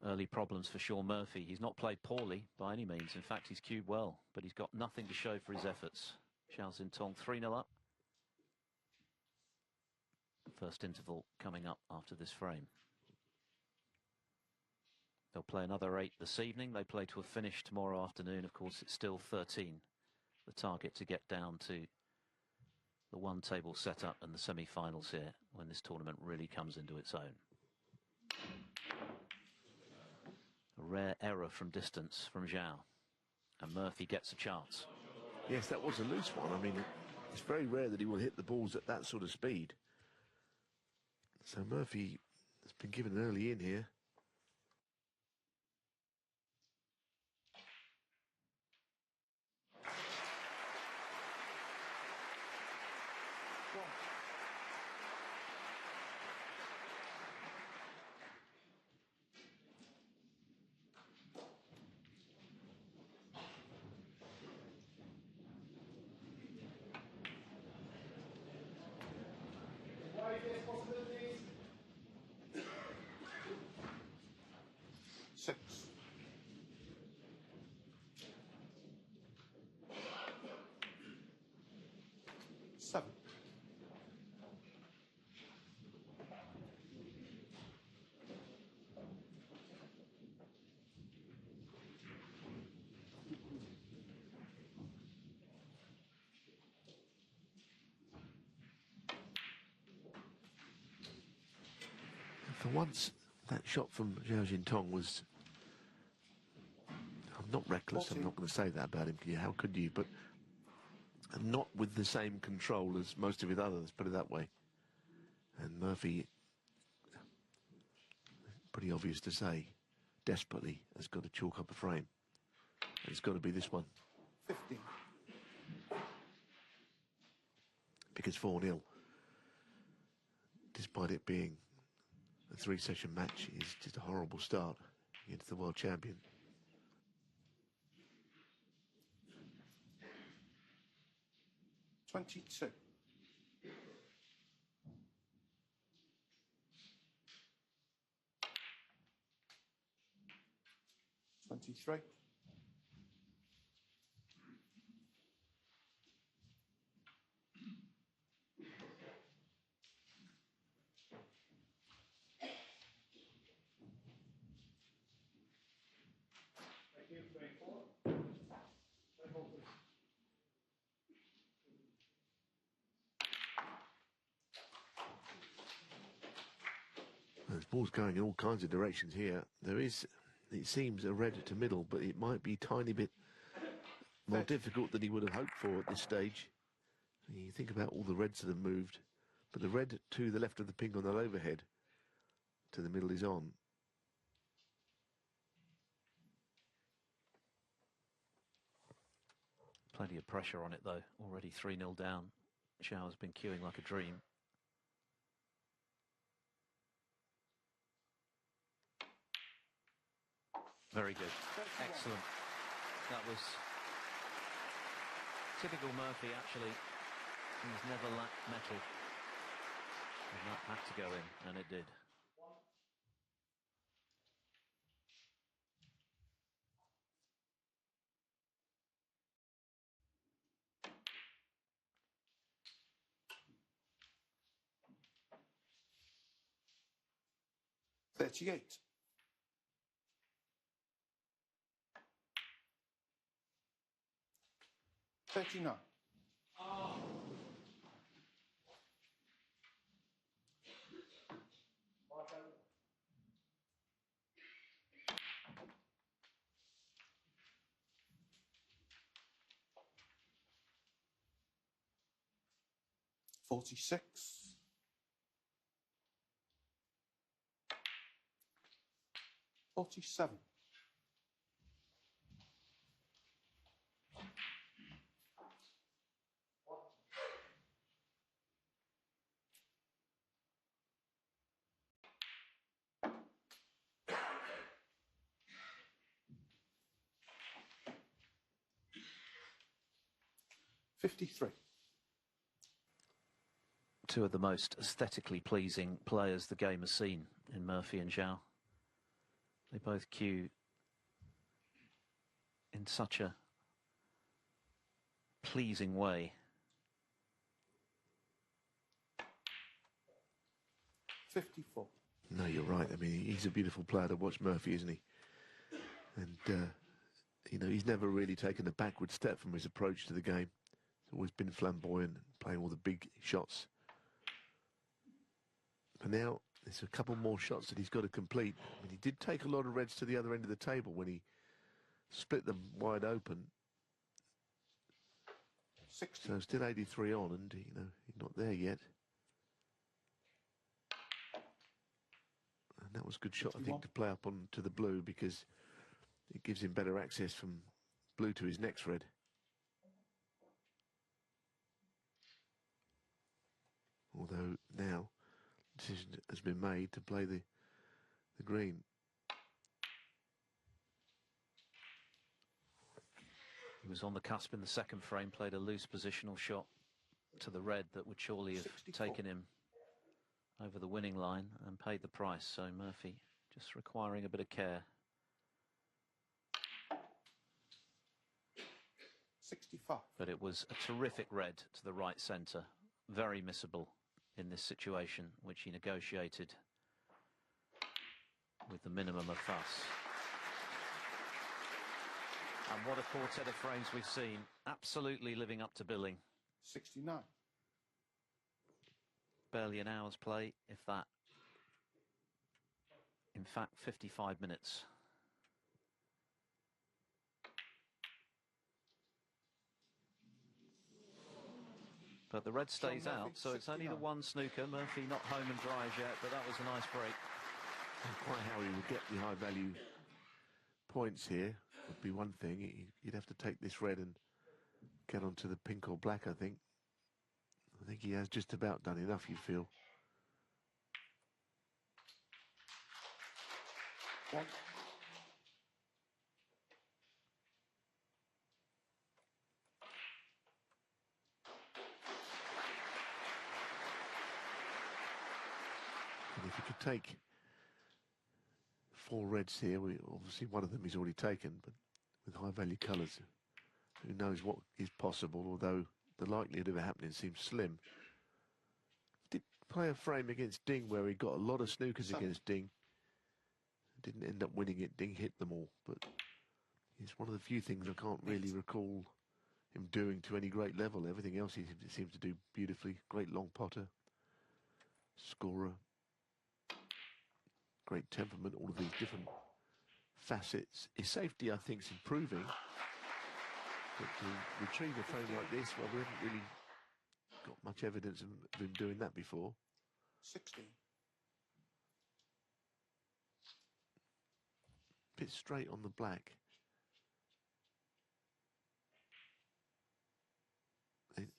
early problems for Shaun Murphy. He's not played poorly by any means. In fact, he's cued well, but he's got nothing to show for his efforts. Zhao Xintong 3-0 up. First interval coming up after this frame. They'll play another 8 this evening. They play to a finish tomorrow afternoon. Of course, it's still 13. The target to get down to the one table setup and the semi-finals here when this tournament really comes into its own. A rare error from distance from Zhao, and Murphy gets a chance. Yes, that was a loose one. I mean, it's very rare that he will hit the balls at that sort of speed. So Murphy has been given an early in here. Six. Seven. For once, that shot from Zhao Xintong was, I'm not reckless, 14. I'm not going to say that about him. Yeah, how could you? But not with the same control as most of his others, put it that way. And Murphy, pretty obvious to say, desperately has got to chalk up a frame. It's got to be this one. 15. Because 4-0, despite it being a 3-session match, is just a horrible start against the world champion. $22. 23. There's balls going in all kinds of directions here. There is, it seems, a red to middle, but it might be a tiny bit more difficult than he would have hoped for at this stage. You think about all the reds that have moved, but the red to the left of the pink on that overhead to the middle is on. Plenty of pressure on it though, already 3-0 down. Zhao's been queuing like a dream. Very good, excellent. That was typical Murphy actually. He's never lacked metal. And that had to go in, and it did. $38. 39. $46. 47. 53. Two of the most aesthetically pleasing players the game has seen in Murphy and Zhao. They both cue in such a pleasing way. 54. No, you're right. I mean, he's a beautiful player to watch, Murphy, isn't he? And, you know, he's never really taken a backward step from his approach to the game. He's always been flamboyant, playing all the big shots. But now, there's a couple more shots that he's got to complete. I mean, he did take a lot of reds to the other end of the table when he split them wide open. 60. So still 83 on, and, you know, he's not there yet. And that was a good shot, 51. I think, to play up on to the blue, because it gives him better access from blue to his next red. Although now, decision has been made to play the green. He was on the cusp in the second frame, played a loose positional shot to the red that would surely have 64. taken him over the winning line and paid the price. So Murphy just requiring a bit of care. 65. But it was a terrific red to the right centre. Very missable in this situation, which he negotiated with the minimum of fuss. And what a quartet of frames we've seen. Absolutely living up to billing. 69. Barely an hour's play, if that. In fact, 55 minutes. But the red stays Shaun Murphy, out, so it's only the 69. one snooker. Murphy not home and dry as yet, but that was a nice break. And quite how he would get the high value points here would be one thing. You'd have to take this red and get onto the pink or black, I think. I think he has just about done enough, you feel. 1. And if he could take 4 reds here, obviously one of them he's already taken, but with high value colours, who knows what is possible, although the likelihood of it happening seems slim. Did play a frame against Ding where he got a lot of snookers 7. against Ding. Didn't end up winning it. Ding hit them all, but it's one of the few things I can't really recall him doing to any great level. Everything else he seems to do beautifully. Great long potter, scorer, great temperament, all of these different facets. His safety, I think, is improving. But to retrieve a frame like this, well, we haven't really got much evidence of him doing that before. 60. Bit straight on the black.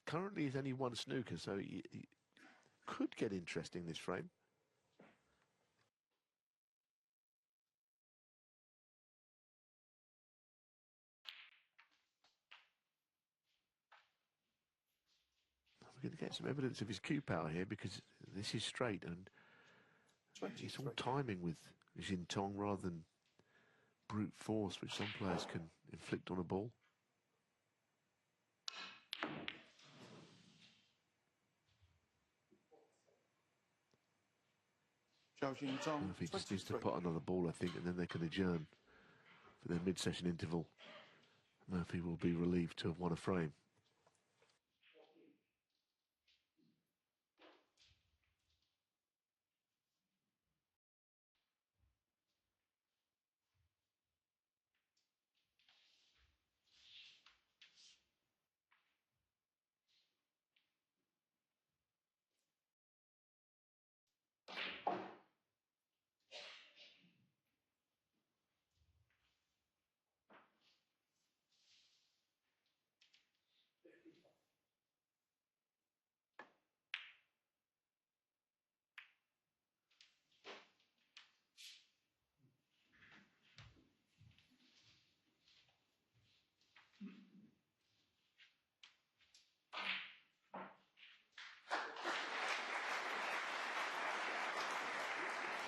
Currently, he's only one snooker, so he could get interesting, this frame. We're going to get some evidence of his cue power here, because this is straight, and 23. it's all timing with Xintong rather than brute force, which some players can inflict on a ball. Zhao Xintong, Murphy just needs to 23. put another ball, I think, and then they can adjourn for their mid-session interval. Murphy will be relieved to have won a frame.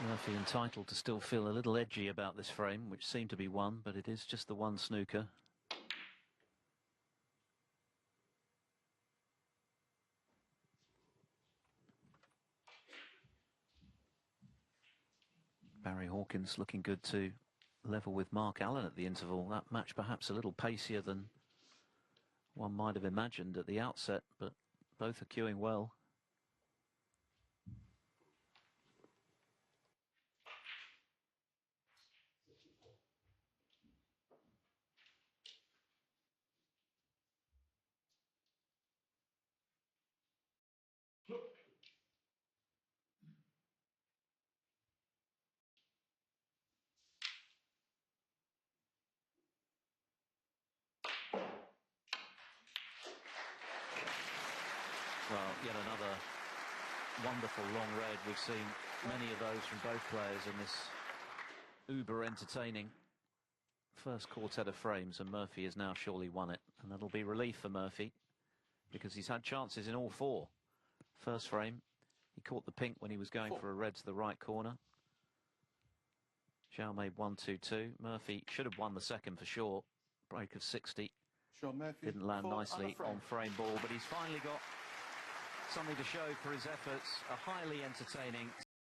Murphy entitled to still feel a little edgy about this frame, which seemed to be one, but it is just the one snooker. Barry Hawkins looking good to level with Mark Allen at the interval. That match perhaps a little pacier than one might have imagined at the outset, but both are queuing well. Well, yet another wonderful long red. We've seen many of those from both players in this uber entertaining first quartet of frames, and Murphy has now surely won it, and that'll be relief for Murphy because he's had chances in all four. First frame, he caught the pink when he was going for a red to the right corner. Zhao made 1-2-2. Murphy should have won the second for sure. Break of 60. Shaun Murphy. Didn't land 4 nicely and a on frame ball, but he's finally got something to show for his efforts. A highly entertaining